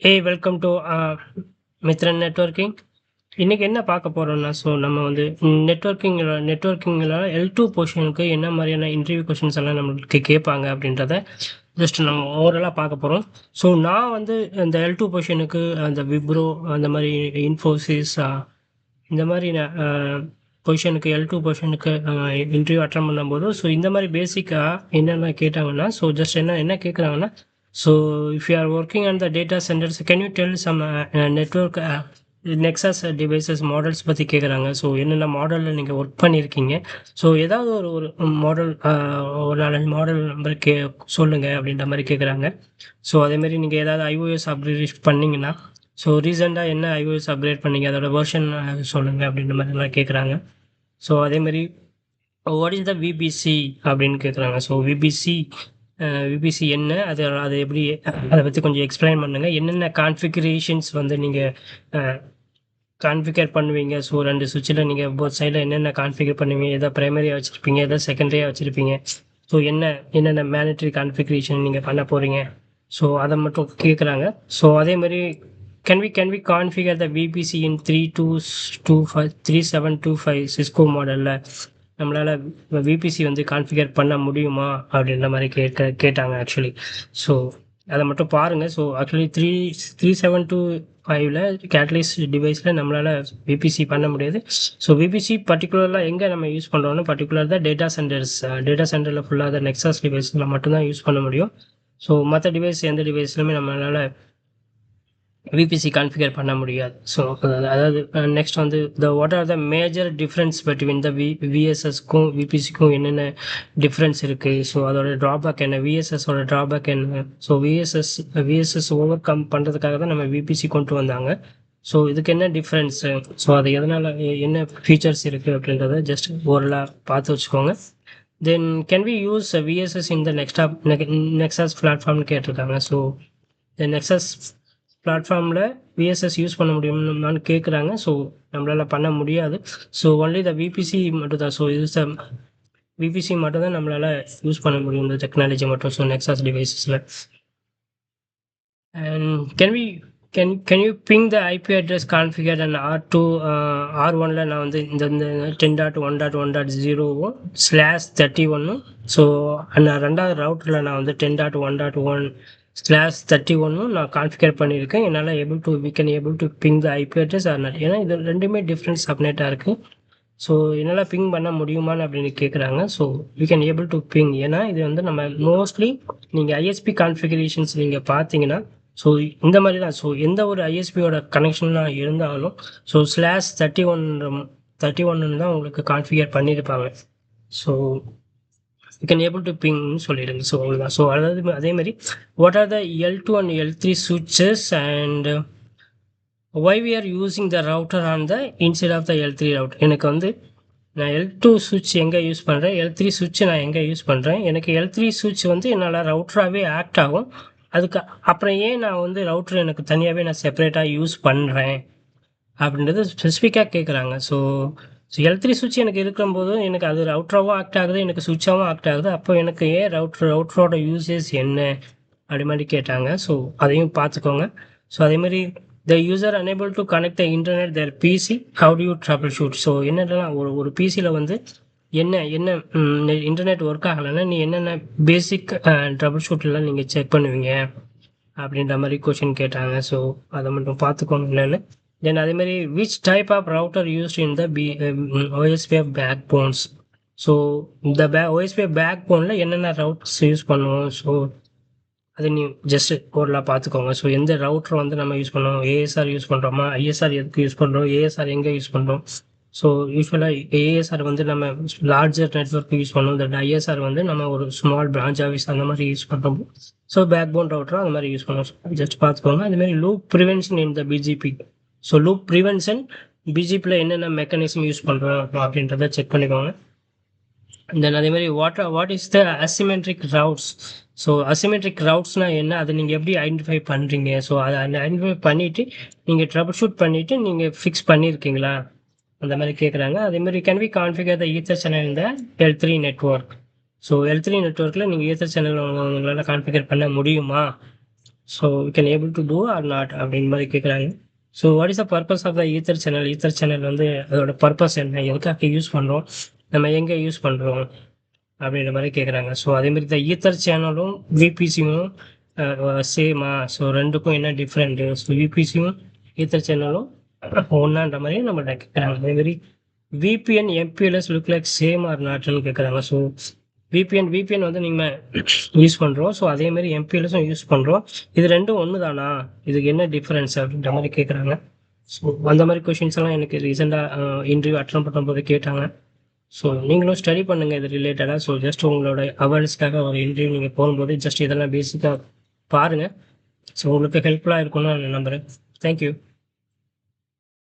Hey, welcome to Mithran networking. இன்னைக்கு என்ன பார்க்க போறோம்னா, நம்ம வந்து நெட்வொர்க்கிங்கில L2 பொசிஷனுக்கு என்ன மாதிரியான இன்டர்வியூ கொஸ்டின்ஸ் எல்லாம் நம்மளுக்கு கேட்பாங்க அப்படின்றத ஜஸ்ட் நம்ம ஓவராலா பார்க்க போறோம். நான் வந்து இந்த L2 பொசிஷனுக்கு அந்த விப்ரோ அந்த மாதிரி இன்ஃபோசிஸ் இந்த மாதிரி பொசிஷனுக்கு L2 பொசிஷனுக்கு இன்டர்வியூ அட்டன் பண்ணும்போது இந்த மாதிரி பேசிக்காக என்னென்ன கேட்டாங்கன்னா ஜஸ்ட் என்ன என்ன கேட்குறாங்கன்னா if you are working on the data centers, can you tell some network Nexus devices models பற்றி கேட்குறாங்க. என்னென்ன மாடலில் நீங்கள் ஒர்க் பண்ணியிருக்கீங்க, ஏதாவது ஒரு ஒரு மாடல் ஒரு 4 மாடல் நம்பர் சொல்லுங்கள் அப்படின்ற மாதிரி கேட்குறாங்க. அதேமாரி நீங்கள் ஏதாவது ஐஓஎஸ் அப்கிரேட் பண்ணீங்கன்னா ரீசெண்டாக என்ன ஐஓஎஸ் அப்கிரேட் பண்ணீங்க, அதோட வெர்ஷன் சொல்லுங்கள் அப்படின்ற மாதிரிலாம் கேட்குறாங்க. அதேமாரி வாட் இஸ் த விபிசி அப்படின்னு கேட்குறாங்க. விபிசி என்ன, அது எப்படி, அதை பற்றி கொஞ்சம் எக்ஸ்பிளைன் பண்ணுங்கள். என்னென்ன கான்ஃபிகரேஷன்ஸ் வந்து நீங்கள் கான்ஃபிகர் பண்ணுவீங்க. 2 சுவிட்சில் நீங்கள் போத் சைடில் என்னென்ன கான்ஃபிகர் பண்ணுவீங்க, எதாவது ப்ரைமரியாக வச்சுருப்பீங்க, எதாவது செகண்டரியாக வச்சுருப்பீங்க. என்னென்ன மேண்டட்ரி கான்ஃபிகரேஷன் நீங்கள் பண்ண போகிறீங்க, அதை மட்டும் கேட்குறாங்க. அதேமாதிரி can we configure the VPC in 3725 Cisco மாடலில் நம்மளால் விபிசி வந்து கான்ஃபிகர் பண்ண முடியுமா அப்படின்ற மாதிரி கேட்டாங்க ஆக்சுவலி. அதை மட்டும் பாருங்கள். ஆக்சுவலி 3725ல் கேட்டலிஸ்ட் டிவைஸில் நம்மளால் விபிசி பண்ண முடியாது. விபிசி பர்டிகுலராக எங்கே நம்ம யூஸ் பண்ணுறோம்னா பர்டிகுலர் தான் டேட்டா சென்டரில் ஃபுல்லாக தான் நெக்ஸாஸ் டிவைஸில் மட்டும்தான் யூஸ் பண்ண முடியும். மற்ற டிவைஸ் எந்த டிவைஸ்லையுமே நம்மளால் விபிசி கான்ஃபிகர் பண்ண முடியாது. அதாவது நெக்ஸ்ட் வந்து what are the major difference between the விஎஸ்எஸ்க்கும் விபிசிக்கும் என்னென்ன டிஃப்ரென்ஸ் இருக்குது, அதோட ட்ராபேக் என்ன, விஎஸ்எஸோட ட்ராபேக் என்ன. விஎஸ்எஸ் ஓவர் கம் பண்ணுறதுக்காக தான் நம்ம விபிசி கொண்டு வந்தாங்க. இதுக்கு என்ன டிஃப்ரென்ஸு, அது எதனால் என்ன ஃபீச்சர்ஸ் இருக்குது அப்படின்றத ஜஸ்ட் ஓரலாக பார்த்து வச்சுக்கோங்க. Then can we use VSS இந்த நெக்ஸாஸ் பிளாட்ஃபார்ம்னு கேட்டிருக்காங்க. இந்த நெக்ஸாஸ் பிளாட்ஃபார்மில் விஎஸ்எஸ் யூஸ் பண்ண முடியுமான்னு கேட்குறாங்க. நம்மளால் பண்ண முடியாது. ஒன்லி த விபிசி மட்டும் தான். இது விபிசி மட்டும் தான் நம்மளால் யூஸ் பண்ண முடியும் இந்த டெக்னாலஜி மட்டும். நெக்ஸாஸ் டிவைசஸில் can you ping the IP address configure and R1ல் நான் வந்து இந்த 10.1.1.0வும் /31 அந்த ரெண்டாவது ரவுட்டரில் நான் வந்து 10.1.1/31 நான் கான்ஃபிகர் பண்ணியிருக்கேன். என்னால் we can able to ping the IP address or not. ஏன்னா இது ரெண்டுமே டிஃப்ரெண்ட் சப்நெட்டாக இருக்குது. என்னால் பிங் பண்ண முடியுமான்னு அப்படின்னு கேட்குறாங்க. We can able to ping. ஏன்னா இது வந்து நம்ம மோஸ்ட்லி நீங்கள் ஐஎஸ்பி கான்ஃபிகரேஷன்ஸ் நீங்கள் பார்த்தீங்கன்னா இந்த மாதிரி தான். எந்த ஒரு ஐஎஸ்பியோட கனெக்ஷன்லாம் இருந்தாலும் /31 தான் உங்களுக்கு கான்ஃபிகர் பண்ணியிருப்பாங்க. யூ கேன் ஏபிள் டு பிங்னு சொல்லிடுங்க. அவ்வளோதான். அதாவது அதேமாதிரி what are the L2 and L3 switches and why we are using the router on the inside of the L3 router. எனக்கு வந்து நான் L2 சுவிட்ச் எங்கே யூஸ் பண்ணுறேன், L3 சுவிட்ச் நான் எங்கே யூஸ் பண்ணுறேன், எனக்கு L3 சுவிட்ச் வந்து என்னால் ரவுட்டராகவே ஆக்ட் ஆகும். அதுக்கு அப்புறம் ஏன் நான் வந்து ரவுட்டர் எனக்கு தனியாகவே நான் செப்பரேட்டாக யூஸ் பண்ணுறேன் அப்படின்றது ஸ்பெசிஃபிக்காக கேட்குறாங்க. L3 சுவிட்ச் எனக்கு இருக்கும்போது எனக்கு அது ரவுட்டராகவும் ஆக்ட் ஆகுது, எனக்கு சுவிட்சாகவும் ஆக்ட் ஆகுது. அப்போ எனக்கு ஏன் ரவுட்டரோட யூசேஜ் என்ன அப்படி மாதிரி கேட்டாங்க. அதையும் பார்த்துக்கோங்க. அதேமாதிரி the user unable to connect the internet their PC, how do you troubleshoot. என்னென்னலாம் ஒரு பிசியில் வந்து என்ன இன்டர்நெட் ஒர்க் ஆகலைன்னா நீ என்னென்ன பேசிக் ட்ரபிள் ஷூட்லாம் நீங்கள் செக் பண்ணுவீங்க அப்படின்ற மாதிரி கொஷின் கேட்டாங்க. அதை மட்டும் பார்த்துக்கோங்க என்னென்னு. தென் அதேமாதிரி which type of router used in the OSPF backbones. இந்த OSPF பேக் போனில் என்னென்ன ரவுட்டர்ஸ் யூஸ் பண்ணுவோம், அதை நீ ஜஸ்ட் ஓரலாக பார்த்துக்கோங்க. எந்த ரவுட்டர் வந்து நம்ம யூஸ் பண்ணுவோம், ஏஎஸ்ஆர் யூஸ் பண்ணுறோமா, ஐஎஸ்ஆர் எதுக்கு யூஸ் பண்ணுறோம், ஏஎஸ்ஆர் எங்கே யூஸ் பண்ணுறோம். யூஸ்வலாக ஏஎஸ்ஆர் வந்து நம்ம லார்ஜர் நெட்ஒர்க் யூஸ் பண்ணுவோம். இந்த ஐஎஸ்ஆர் வந்து நம்ம ஒரு ஸ்மால் பிரான்ச் ஆஃபீஸ் அந்த மாதிரி யூஸ் பண்ணுறோம். பேக் போன் ரவுட்டரும் அந்த மாதிரி யூஸ் பண்ணுவோம். ஜஸ்ட் பார்த்துக்கோங்க. அதுமாதிரி loop prevention in the BGP. Loop prevention பிஜிபியில் என்னென்ன மெக்கானிசம் யூஸ் பண்ணுறோம் அப்படின்றத செக் பண்ணிக்கோங்க. தென் அதேமாதிரி what is the asymmetric routes. Asymmetric ரவுட்ஸ்னால் என்ன, அதை நீங்கள் எப்படி ஐடென்டிஃபை பண்ணுறீங்க. அதை ஐடென்டிஃபை பண்ணிவிட்டு நீங்கள் ட்ரபிள் ஷூட் பண்ணிவிட்டு நீங்கள் ஃபிக்ஸ் பண்ணியிருக்கீங்களா அந்த மாதிரி கேட்குறாங்க. அதேமாதிரி can we configure the ether channel இந்த L3 நெட்ஒர்க். L3 நெட்ஒர்க்கில் நீங்கள் ஈத்தர் சேனல் உங்களால் கான்ஃபிகர் பண்ண முடியுமா. So we can able to do or not அப்படின்ற மாதிரி கேட்குறாங்க. So what is the purpose of the ether channel? Ether channel வந்து அதோட பர்பஸ் என்ன, எதுக்காக யூஸ் பண்ணுறோம், நம்ம எங்கே யூஸ் பண்ணுறோம் அப்படின்ற மாதிரி கேட்குறாங்க. ஸோ அதேமாரி இந்த ஈத்தர் சேனலும் விபிசியும் சேமா? ஸோ ரெண்டுக்கும் என்ன டிஃப்ரெண்ட்டு? ஸோ விபிசியும் ஈத்தர் சேனலும் ஒன்றான்ற மாதிரி நம்மள்ட்ட கேட்குறாங்க. அதேமாரி VPN MPLS look like same are நாட்னு கேட்குறாங்க. ஸோ விபிஎன் வந்து நீங்கள் யூஸ் பண்ணுறோம். ஸோ அதேமாரி எம்பிஎல்எஸும் யூஸ் பண்ணுறோம். இது ரெண்டும் ஒன்று தானா, இதுக்கு என்ன டிஃப்ரென்ஸ் அப்படின்ற மாதிரி கேட்குறாங்க. ஸோ அந்த மாதிரி கொஷின்ஸ் எல்லாம் எனக்கு ரீசெண்டாக இன்டர்வியூ அட்டன் பண்ணும்போது கேட்டாங்க. ஸோ நீங்களும் ஸ்டடி பண்ணுங்கள் இது ரிலேட்டடாக. ஸோ ஜஸ்ட் உங்களோட அவேர்னஸ்க்காக ஒரு இன்டர்வியூ நீங்கள் போகும்போது ஜஸ்ட் இதெல்லாம் பேசிக்காக பாருங்கள். ஸோ உங்களுக்கு ஹெல்ப்ஃபுல்லாக இருக்கும்னு நான் நம்புகிறேன். தேங்க்யூ.